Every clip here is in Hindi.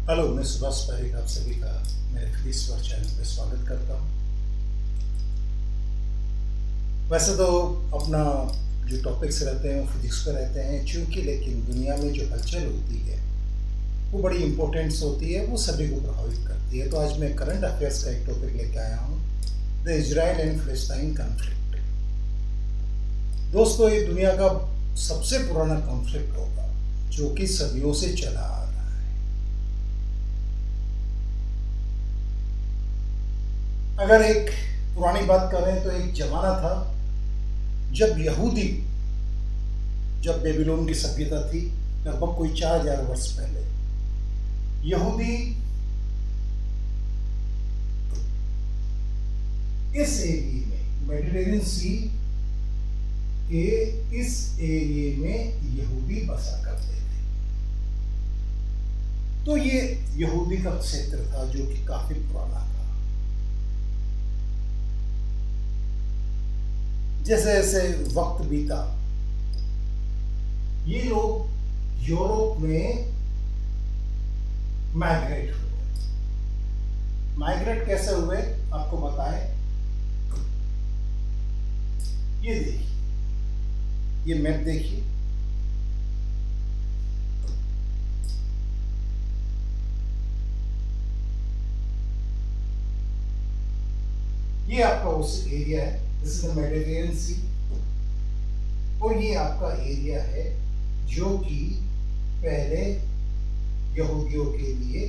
हेलो, मैं सुभाष पारिक आप सभी का मेरे फिजिक्स वर चैनल पे स्वागत करता हूँ। वैसे तो अपना जो टॉपिक्स रहते हैं वो फिजिक्स पे रहते हैं चूँकि, लेकिन दुनिया में जो हलचल होती है वो बड़ी इम्पोर्टेंट्स होती है, वो सभी को प्रभावित करती है। तो आज मैं करंट अफेयर्स का एक टॉपिक लेके आया हूँ, द इजराइल एंड फिलिस्तीन कॉन्फ्लिक्ट। दोस्तों, ये दुनिया का सबसे पुराना कॉन्फ्लिक्ट होगा जो कि सदियों से चला आ रहा है। अगर एक पुरानी बात करें तो एक जमाना था जब बेबीलोन की सभ्यता थी, लगभग कोई 4000 वर्ष पहले। यहूदी इस एरिया में, मेडिटेरेनियन सी के इस एरिया में यहूदी बसा करते थे। तो ये यहूदी का क्षेत्र था जो कि काफी पुराना था। जैसे जैसे वक्त बीता, ये लोग यूरोप में माइग्रेट हुए। माइग्रेट कैसे हुए आपको बताएं। ये देखिए, ये मैप देखिए। ये आपका उस एरिया है, दिस इज द मेडिटेरेनियन सी, और ये आपका एरिया है जो कि पहले यहूदियों के लिए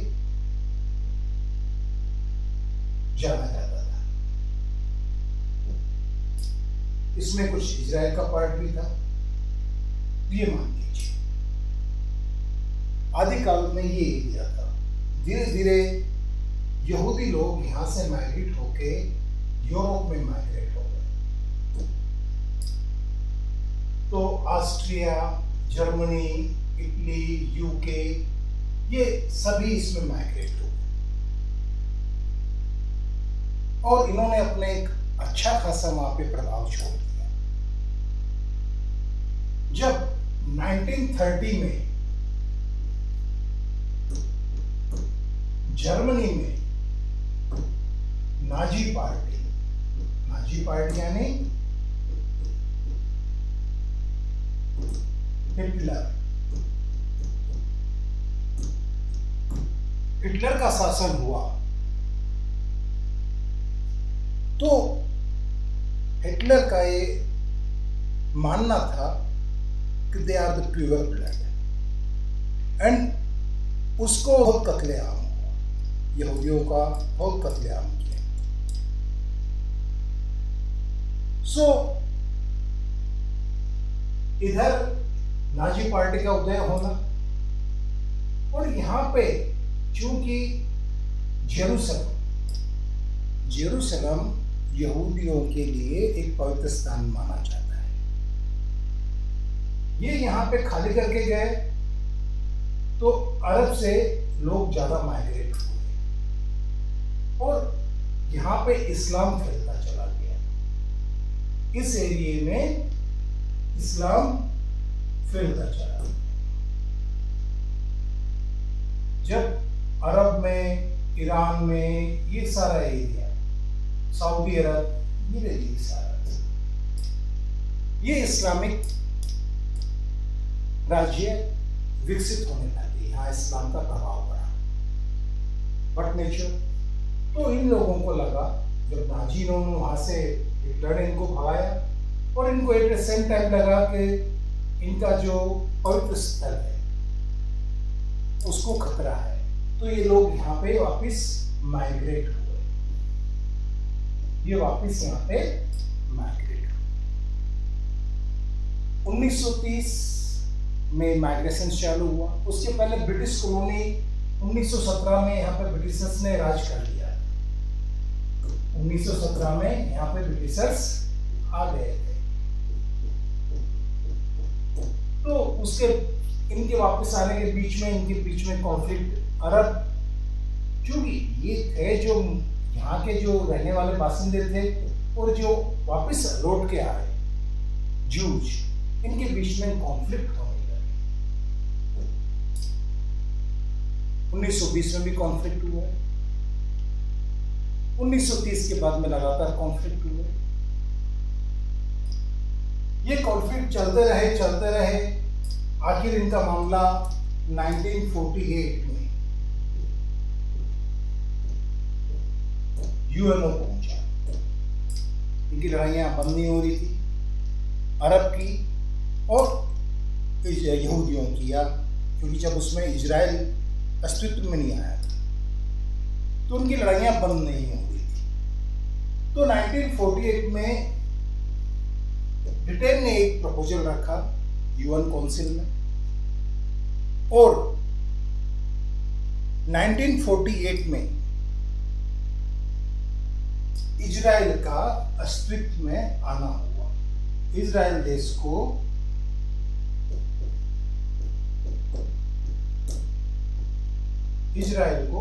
जाना जाता था। इसमें कुछ इजराइल का पार्ट भी था, ये मान लीजिए। आदिकाल में ये एरिया था। धीरे धीरे यहूदी लोग यहां से माइग्रेट होके यूरोप में माइग्रेट हो गए। तो ऑस्ट्रिया, जर्मनी, इटली, यूके, ये सभी इसमें माइग्रेट हो गए और इन्होंने अपने एक अच्छा खासा वहां पे प्रभाव छोड़ दिया। जब 1930 में जर्मनी में नाजी पार्टी यानी हिटलर का शासन हुआ, तो हिटलर का ये मानना था कि they are the pure blood, and उसको बहुत कत्लेआम हुआ, यहूदियों का बहुत कत्लेआम किया। सो इधर नाजी पार्टी का उदय होना, और यहां पे चूंकि जेरूसलम यहूदियों के लिए एक पवित्र स्थान माना जाता है। ये यहां पे खाली करके गए तो अरब से लोग ज्यादा माइग्रेट हुए और यहां पे इस्लाम फैलता चला गया। इस एरिया में इस्लाम फैलता चला। जब अरब में, ईरान में, ये सारा एरिया, सऊदी अरब, ये सारा, ये इस्लामिक राज्य विकसित होने लगे, यहाँ इस्लाम का प्रभाव पड़ा। बट नेचर, तो इन लोगों को लगा, जब नाजी ने वहां से हिटलर ने इनको भगाया और इनको एट द सेम टाइम लगा कि इनका जो पवित्र स्थल है उसको खतरा है, तो ये लोग यहाँ पे वापस माइग्रेट हुए। ये वापस यहाँ पे माइग्रेट हुए। 1930 में माइग्रेशन चालू हुआ। उसके पहले ब्रिटिश कॉलोनी 1917 में यहाँ पे ब्रिटिशर्स ने राज कर लिया। 1917 में यहाँ पे ब्रिटिशर्स आ गए थे, तो उसके इनके वापस आने के इनके बीच में कॉन्फ्लिक्ट, अरब, क्योंकि ये थे जो यहाँ के जो रहने वाले बासिंदे थे और जो वापस लौट के आए जूज, इनके बीच में कॉन्फ्लिक्ट होने लगे। 1920 में भी कॉन्फ्लिक्ट हुआ है, 1930 के बाद में लगातार कॉन्फ्लिक्ट हुए। ये कॉन्फ्लिक्ट चलते रहे, आखिर इनका मामला 1948 में यूएनओ पहुंचा। इनकी लड़ाइयां बंद नहीं हो रही थी, अरब की और यहूदियों की, या क्योंकि जब उसमें इजराइल अस्तित्व में नहीं आया था तो उनकी लड़ाइयां बंद नहीं हो रही थी। तो 1948 में ब्रिटेन ने एक प्रपोजल रखा यूएन काउंसिल में, और 1948 में इजराइल का अस्तित्व में आना हुआ। इजराइल देश को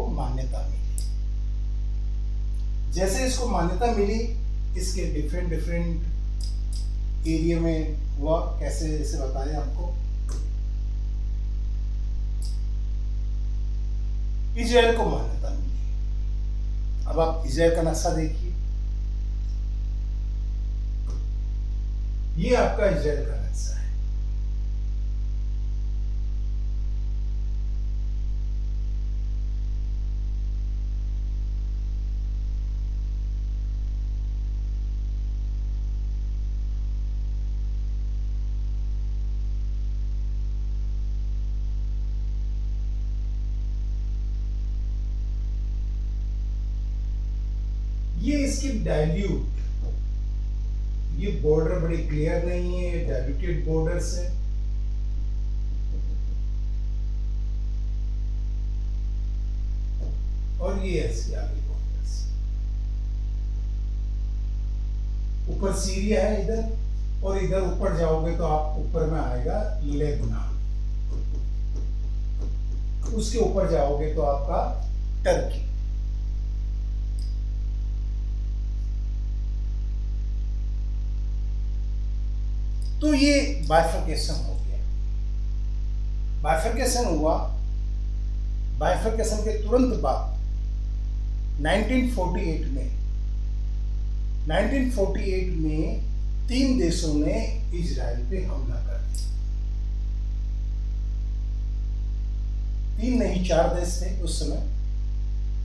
मान्यता मिली। जैसे इसको मान्यता मिली, इसके डिफरेंट एरिया में हुआ। कैसे जैसे बताएं आपको, इजराइल को मान्यता मिली। अब आप इजराइल का नक्शा देखिए, ये आपका इजराइल का नक्शा है। ये इसकी डाइल्यूट, ये बॉर्डर बड़ी क्लियर नहीं है, डाइल्यूटेड बॉर्डर्स है। और ये ऐसी आगे बॉर्डर्स, ऊपर सीरिया है इधर, और इधर ऊपर जाओगे तो आप ऊपर में आएगा लेबनान, उसके ऊपर जाओगे तो आपका टर्की। तो ये बाइफर्केशन हो गया। बाइफर्केशन हुआ, बाइफर्केशन के तुरंत बाद 1948 में 3 देशों ने इजराइल पे हमला कर दिया। 3 नहीं 4 देश थे उस समय।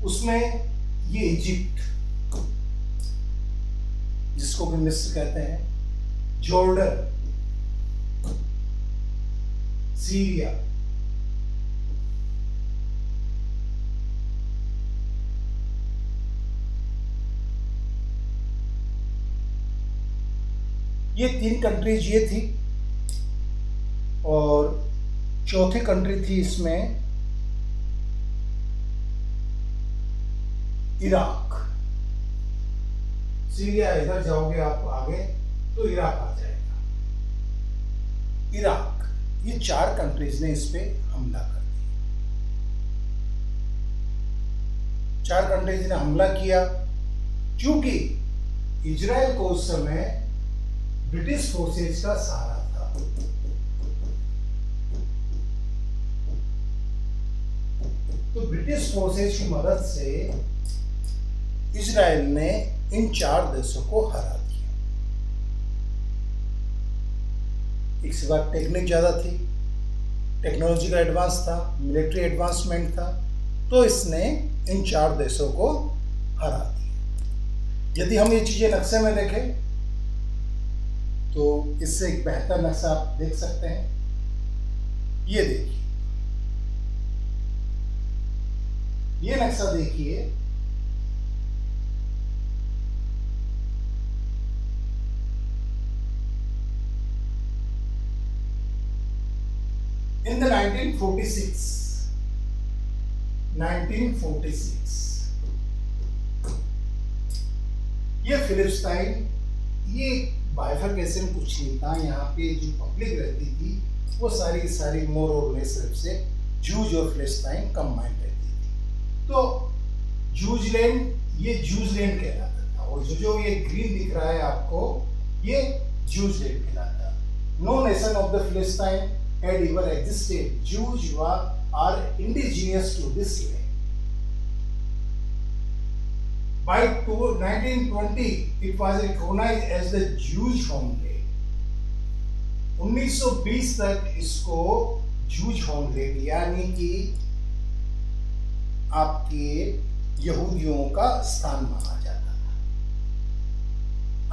उसमें ये इजिप्ट, जिसको भी मिस्र कहते हैं, जॉर्डन, सीरिया, ये 3 कंट्रीज ये थी। और चौथी कंट्री थी इसमें इराक। सीरिया इधर जाओगे आप आगे तो इराक आ जाएगा। इराक, ये 4 कंट्रीज ने इस पे हमला कर दिया। 4 कंट्रीज ने हमला किया, क्योंकि इजराइल को उस समय ब्रिटिश फोर्सेज का सहारा था। तो ब्रिटिश फोर्सेज की मदद से इजराइल ने इन 4 देशों को हरा दिया। एक से बात टेक्निक ज़्यादा थी, टेक्नोलॉजी का एडवांस था, मिलिट्री एडवांसमेंट था, तो इसने इन 4 देशों को हरा दिया। यदि हम ये चीज़ें नक्शे में देखें तो इससे एक बेहतर नक्शा आप देख सकते हैं। ये देखिए, ये नक्शा देखिए, in the 1946 ये फिलिस्तीन, ये बाइफर्केशन कुछ नहीं था। यहाँ पे जो पब्लिक रहती थी वो सारी मोर और लेस से जूज और फिलिस्तीन कंबाइंड रहती थी। तो जूजलैंड, ये जूजलैंड कहलाता था। और जो ये ग्रीन दिख रहा है आपको, ये जूजलैंड कहलाता। नो नेशन ऑफ द फिलिस्तीन had ever existed. Jews were are indigenous to this land. By 1920, it was recognized as the Jewish homeland. 1920 तक इसको जूज होमलैंड यानी कि आपके यहूदियों का स्थान माना जाता था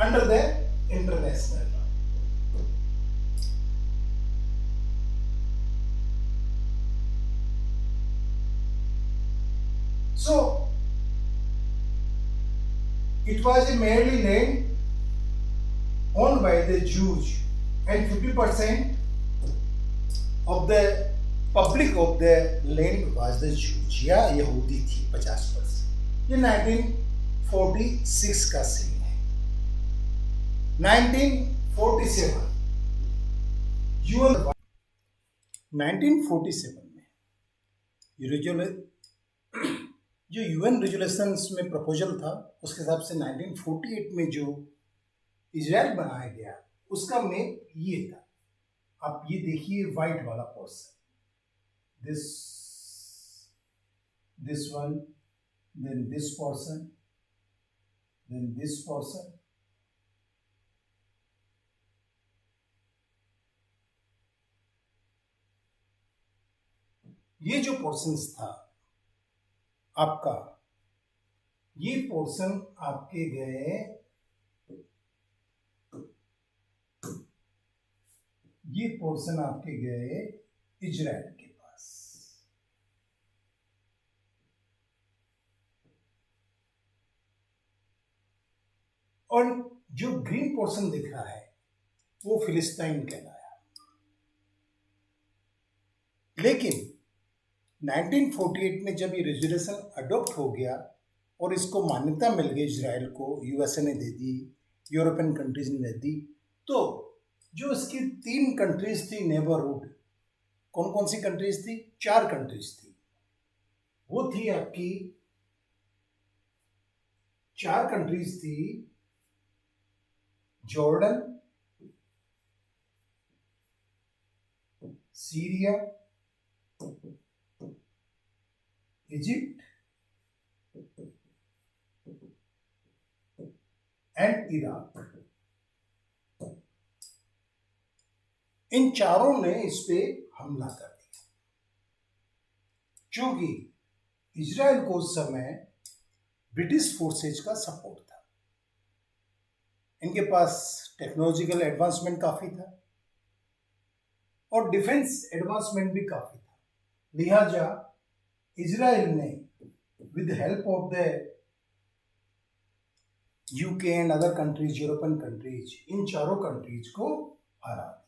under the international law. So it was a merely land owned by the Jews, and 50% of the public of the land was the Jews या यहूदी थी 50%. ये 1946 का सीन है. 1947 में जो यूएन रेजोल्यूशंस में प्रपोजल था उसके हिसाब से 1948 में जो इजराइल बनाया गया उसका में ये था. आप ये देखिए वाइट वाला portion, this one, then this portion, then this portion. ये जो पोर्शंस था आपका, ये पोर्शन आपके गए, ये पोर्शन आपके गए इजराइल के पास. और जो ग्रीन पोर्शन दिख रहा है वो फिलिस्तीन कहलाया. लेकिन 1948 में जब ये रेजोल्यूशन अडॉप्ट हो गया और इसको मान्यता मिल गई इजराइल को, यूएसए ने दे दी, यूरोपियन कंट्रीज ने दे दी, तो जो इसकी 3 कंट्रीज थी नेबरहुड, कौन कौन सी कंट्रीज थी? 4 कंट्रीज थी. वो थी आपकी 4 कंट्रीज थी Jordan, Syria, Egypt and Iraq. इन चारों ने इस पे हमला कर दिया. क्योंकि इजराइल को उस समय ब्रिटिश फोर्सेज का सपोर्ट था, इनके पास टेक्नोलॉजिकल एडवांसमेंट काफी था और डिफेंस एडवांसमेंट भी काफी था. लिहाजा इजराइल ने with help of the UK and other countries, European countries, इन चारों कंट्रीज को हरा दिया.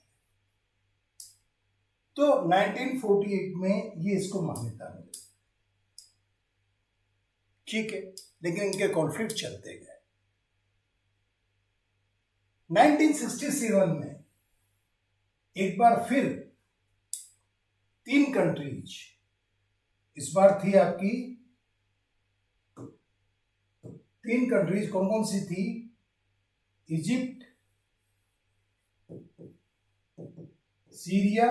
तो 1948 में ये इसको मान्यता मिली. ठीक है, लेकिन इनके कॉन्फ्लिक्ट चलते गए. 1967 में एक बार फिर 3 कंट्रीज, इस बार थी आपकी 3 कंट्रीज, कौन कौन सी थी? Egypt, Syria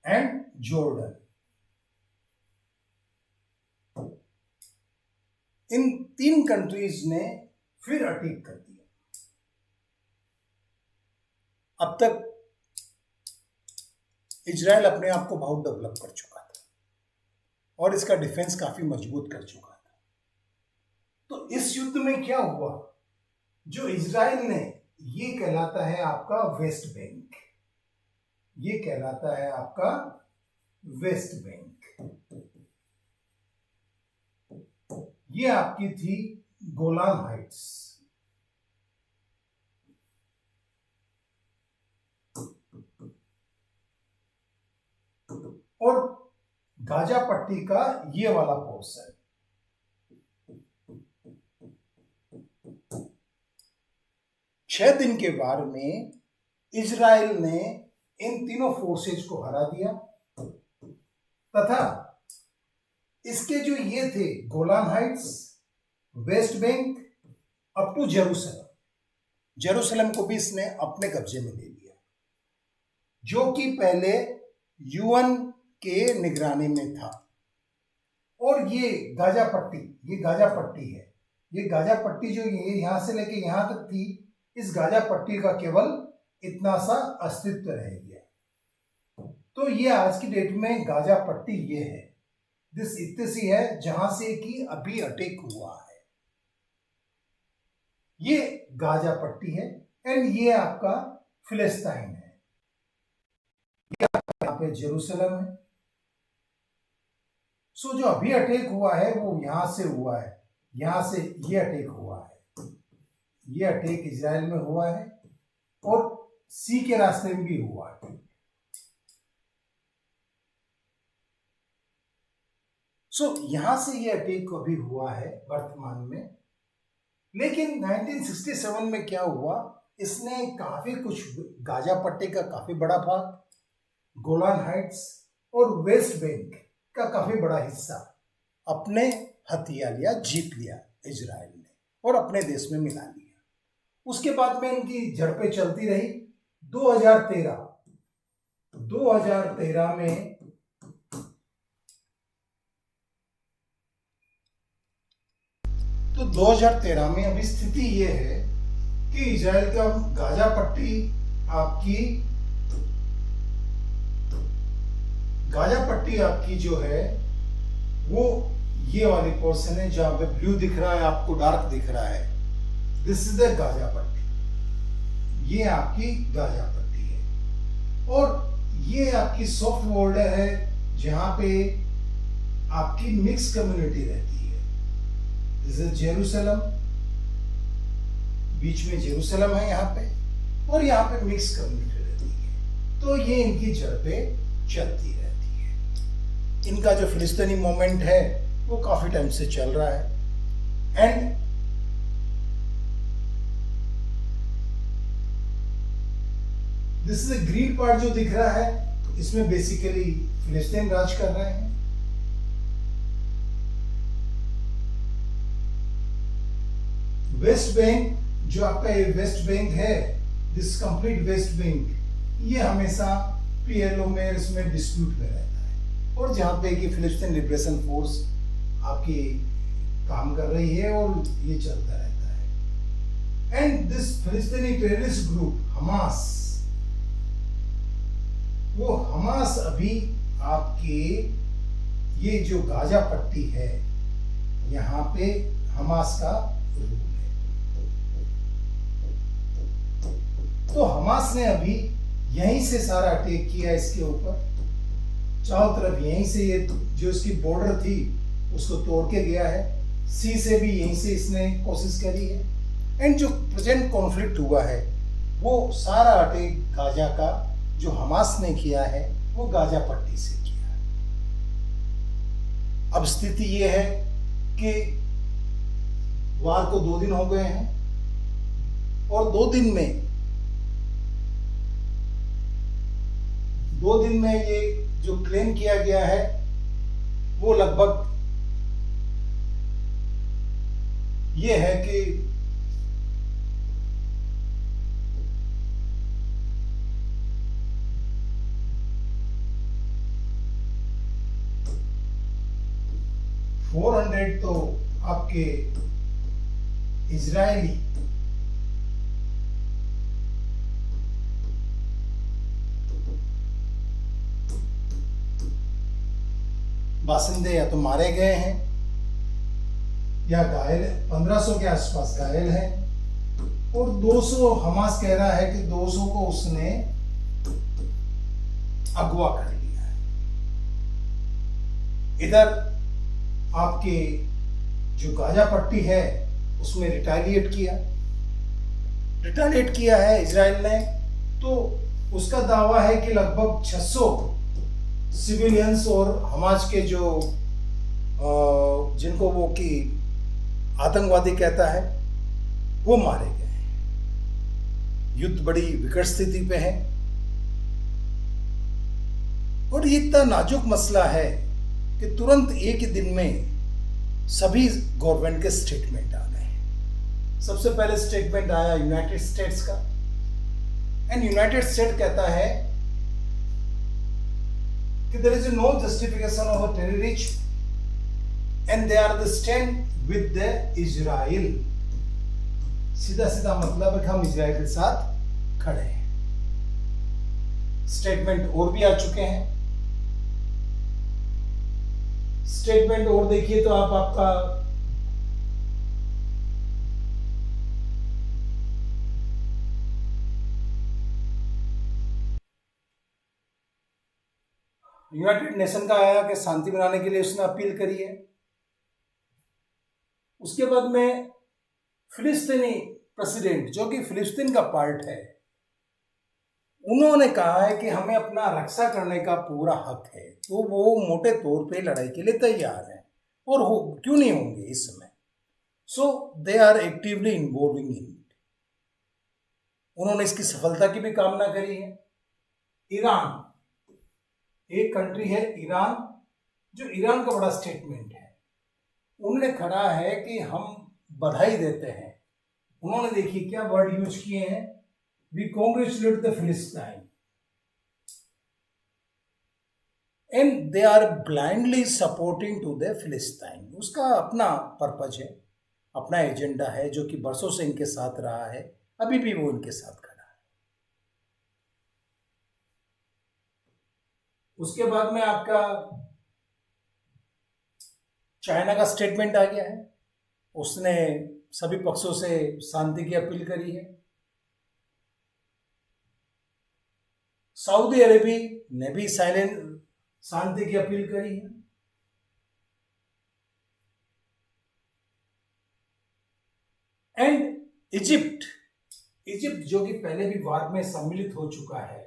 and Jordan. In 3 countries ने फिर अटैक कर दिया. अब तक इजराइल अपने आप को बहुत डेवलप कर चुका था और इसका डिफेंस काफी मजबूत कर चुका था. तो इस युद्ध में क्या हुआ? जो इजराइल ने, ये कहलाता है आपका वेस्ट बैंक, ये कहलाता है आपका वेस्ट बैंक. ये आपकी थी गोलान हाइट्स. और गाजा पट्टी का ये वाला पोर्शन. 6 दिन के वार में इजराइल ने इन तीनों फोर्सेज को हरा दिया तथा इसके जो ये थे Golan Heights, West Bank up to Jerusalem को भी इसने अपने कब्जे में ले लिया, जो कि पहले यूएन के निगरानी में था। और ये गाजा पट्टी है। ये गाजा पट्टी जो ये यहाँ से लेके यहाँ तक थी, इस गाजा पट्टी का केवल इतना सा अस्तित्व रह गया। तो ये आज की डेट में गाजा पट्टी ये है, दिस इत्तसी है जहां से कि अभी अटैक हुआ है। ये गाजा पट्टी है एंड ये आपका फिलिस्तीन है, यहाँ पे जेरूसलम है। सो जो अभी अटैक हुआ है वो यहां से हुआ है, यहां से ये अटैक हुआ है, ये अटैक इजराइल में हुआ है और सी के रास्ते में भी हुआ है। सो यहां से ये अटैक अभी हुआ है वर्तमान में। लेकिन 1967 में क्या हुआ, इसने काफी कुछ गाजा पट्टी का काफी बड़ा भाग, गोलान हाइट्स और वेस्ट बैंक का काफी बड़ा हिस्सा अपने हथिया लिया, जीत लिया इजराइल ने और अपने देश में मिला लिया। उसके बाद में इनकी झड़पें चलती रही। 2013 में तो 2013 में अभी स्थिति ये है कि इजराइल का गाजा पट्टी आपकी जो है वो ये वाली पोर्शन है, जहां पे ब्लू दिख रहा है आपको, डार्क दिख रहा है, दिस इज द गाजा पट्टी। ये आपकी गाजा पट्टी है और ये आपकी सॉफ्ट बॉर्डर है जहां पे आपकी मिक्स कम्युनिटी रहती है। दिस इज जेरूसलम, बीच में जेरूसलम है यहाँ पे, और यहाँ पे मिक्स कम्युनिटी रहती है। तो ये इनकी झड़पें चलती रहती है। इनका जो फिलिस्तीनी मूवमेंट है वो काफी टाइम से चल रहा है। And this is green part जो दिख रहा है, इसमें बेसिकली फिलिस्तीन राज कर रहे हैं। वेस्ट बैंक जो आपका ये वेस्ट बैंक है, दिस कंप्लीट वेस्ट बैंक, ये हमेशा पीएलओ में इसमें डिस्प्यूट में रहता है और जहां पे कि फिलिस्तीन लिबरेशन फोर्स आपकी काम कर रही है और ये चलता रहता है। And this Palestinian terrorist group Hamas, वो हमास अभी आपके ये जो गाजा पट्टी है यहाँ पे हमास का रूल है। तो हमास ने अभी यहीं से सारा अटैक किया इसके ऊपर, चारों तरफ यहीं से ये जो इसकी बॉर्डर थी उसको तोड़ के गया है, सी से भी यहीं से इसने कोशिश करी है। एंड जो प्रेजेंट कॉन्फ्लिक्ट हुआ है वो सारा अटैक गाजा का जो हमास ने किया है वो गाजा पट्टी से किया है। अब स्थिति ये है कि वार को 2 दिन हो गए हैं और 2 दिन में ये जो क्लेम किया गया है वो लगभग ये है कि तो आपके इजरायली बासिंदे या तो मारे गए हैं या घायल, 1500 के आसपास घायल हैं और 200 हमास कह रहा है कि 200 को उसने अगवा कर लिया है। इधर आपके जो गाजा पट्टी है उसमें रिटालिएट किया है इजराइल ने। तो उसका दावा है कि लगभग 600 सिविलियंस और हमास के जो जिनको वो कि आतंकवादी कहता है वो मारे गए हैं। युद्ध बड़ी विकट स्थिति पे है और ये इतना नाजुक मसला है कि तुरंत एक ही दिन में सभी गवर्नमेंट के स्टेटमेंट आ गए हैं। सबसे पहले स्टेटमेंट आया यूनाइटेड स्टेट्स का, एंड यूनाइटेड स्टेट कहता है कि there is no justification of a terrorism and they are the stand with the Israel. सीधा सीधा मतलब है कि हम इजराइल के साथ खड़े हैं। स्टेटमेंट और भी आ चुके हैं। स्टेटमेंट और देखिए तो आप आपका यूनाइटेड नेशन का आया कि शांति बनाने के लिए उसने अपील करी है। उसके बाद में फिलिस्तीनी प्रेसिडेंट जो कि फिलिस्तीन का पार्ट है, उन्होंने कहा है कि हमें अपना रक्षा करने का पूरा हक है, तो वो मोटे तौर पे लड़ाई के लिए तैयार हैं और हो क्यों नहीं होंगे इस समय। So they are actively involving in it. उन्होंने इसकी सफलता की भी कामना करी है। ईरान, एक कंट्री है ईरान, जो ईरान का बड़ा स्टेटमेंट है। उन्होंने कहा है कि हम बधाई देते हैं। उन्होंने देखिए क्या वर्ड यूज किए हैं, वी कॉन्ग्रेचुलेट द फिलिस्तीन and they are blindly supporting to the फिलिस्तीन। उसका अपना पर्पज है, अपना एजेंडा है, जो कि बरसों से इनके साथ रहा है, अभी भी वो इनके साथ खड़ा है। उसके बाद में आपका चाइना का स्टेटमेंट आ गया है। उसने सभी पक्षों से शांति की अपील करी है। सऊदी अरेबिया ने भी शांति की अपील करी है। एंड इजिप्ट जो कि पहले भी वार में सम्मिलित हो चुका है,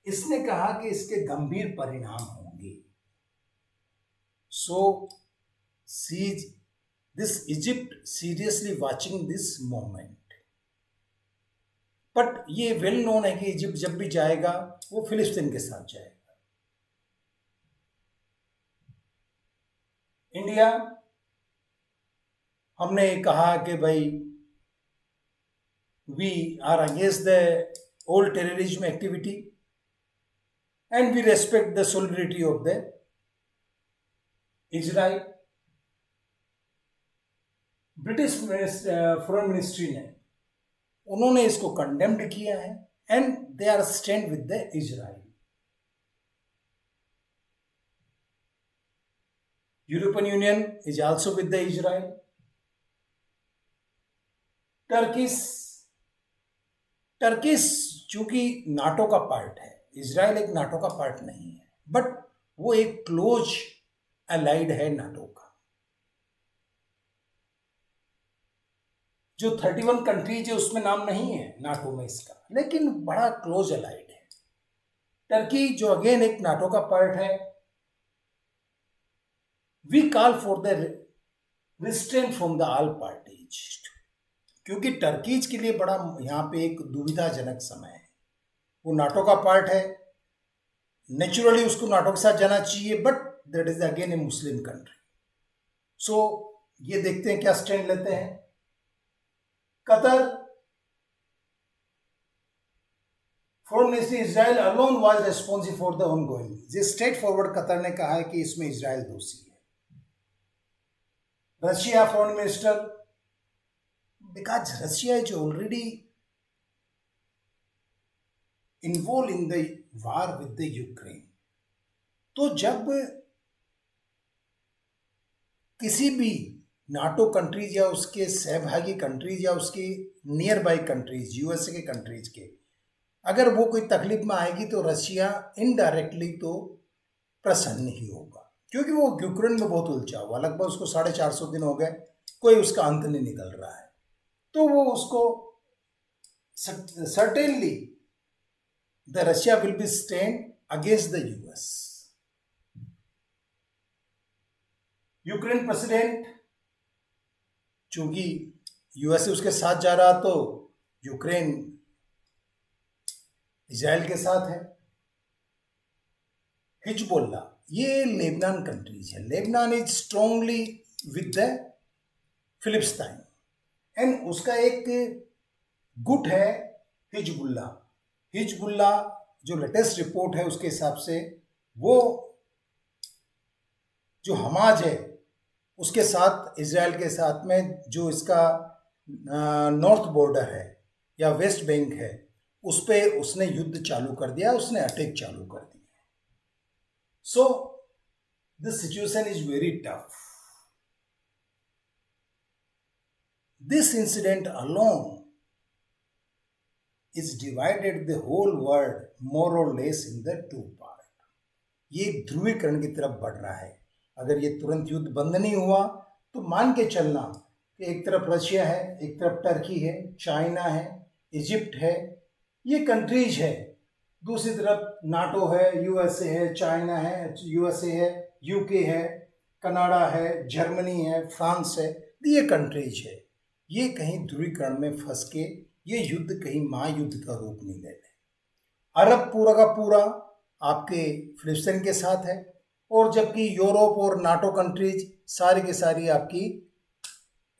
इसने कहा कि इसके गंभीर परिणाम होंगे। So this Egypt seriously watching this moment. But ये वेल नोन है कि इजिप्ट जब भी जाएगा वो फिलिस्तीन के साथ जाएगा। इंडिया, हमने कहा कि भाई we are against the all terrorism activity and we respect the solidarity of the Israel. British foreign ministry ने उन्होंने इसको कंडेम्ड किया है and they are stand with the Israel. European Union is also with the Israel. Turkish चूंकि नाटो का पार्ट है, इजराइल एक नाटो का पार्ट नहीं है, बट वो एक क्लोज अलाइड है नाटो का। जो 31 कंट्रीज है उसमें नाम नहीं है नाटो में इसका, लेकिन बड़ा क्लोज अलाइड है। टर्की जो अगेन एक नाटो का पार्ट है। We call for the restraint from the all parties, क्योंकि टर्कीज के लिए बड़ा यहाँ पे एक दुविधाजनक समय है। वो नाटो का पार्ट है, नेचुरली उसको नाटो के साथ जाना चाहिए, but that is again a Muslim country. So ये देखते हैं क्या स्टैंड लेते हैं। Qatar, foreign ministry Israel alone was responsible for the ongoing. ये स्ट्रेट फॉरवर्ड कतर ने कहा है कि इसमें इजराइल दोषी है। Russia foreign minister, because Russia is already involve in the war with the Ukraine. तो जब किसी भी नाटो कंट्रीज या उसके सहभागी कंट्रीज या उसकी नियर बाई कंट्रीज, यूएसए के कंट्रीज के, अगर वो कोई तकलीफ में आएगी तो रशिया इनडायरेक्टली तो प्रसन्न ही होगा, क्योंकि वो यूक्रेन में बहुत उलझा हुआ, लगभग उसको 450 दिन हो गए, कोई उसका अंत नहीं निकल रहा है। तो वो उसको certainly the Russia will be stand against the US. Ukraine president, चूंकि यूएसए उसके साथ जा रहा तो यूक्रेन इजराइल के साथ है। हिजबुल्ला, ये लेबनान कंट्रीज है। Lebanon is strongly with the फिलिस्तीन एंड उसका एक गुट है हिजबुल्ला। हिजबुल्ला जो लेटेस्ट रिपोर्ट है उसके हिसाब से वो जो हमास है उसके साथ, इजराइल के साथ में जो इसका नॉर्थ बॉर्डर है या वेस्ट बैंक है, उस पे उसने युद्ध चालू कर दिया, उसने अटैक चालू कर दिया। So this situation is very tough. This incident alone is divided the whole world more or less in the two part. ये एक ध्रुवीकरण की तरफ बढ़ रहा है. अगर ये तुरंत युद्ध बंद नहीं हुआ तो मान के चलना कि एक तरफ रशिया है, एक तरफ टर्की है, चाइना है, इजिप्ट है, ये कंट्रीज है, दूसरी तरफ नाटो है, यूएसए है, चाइना है, यूएसए है, यूके है, कनाडा है, जर्मनी है, फ्रांस है, ये कंट्रीज है. ये कहीं ध्रुवीकरण में फंस के ये युद्ध कहीं महायुद्ध का रूप नहीं ले ले. अरब पूरा का पूरा आपके फिलिस्तीन के साथ है, और जबकि यूरोप और नाटो कंट्रीज सारी की सारी आपकी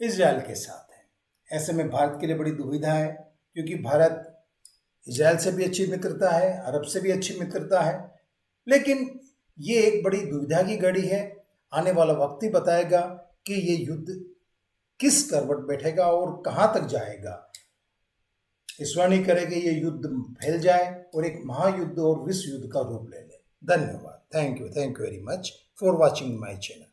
इजराइल के साथ है. ऐसे में भारत के लिए बड़ी दुविधा है, क्योंकि भारत इजराइल से भी अच्छी मित्रता है, अरब से भी अच्छी मित्रता है, लेकिन ये एक बड़ी दुविधा की घड़ी है. आने वाला वक्त ही बताएगा कि ये युद्ध किस करवट बैठेगा और कहाँ तक जाएगा. ईश्वर नहीं करे कि ये युद्ध फैल जाए और एक महायुद्ध और विश्व युद्ध का रूप ले ले. धन्यवाद. Thank you very much for watching my channel.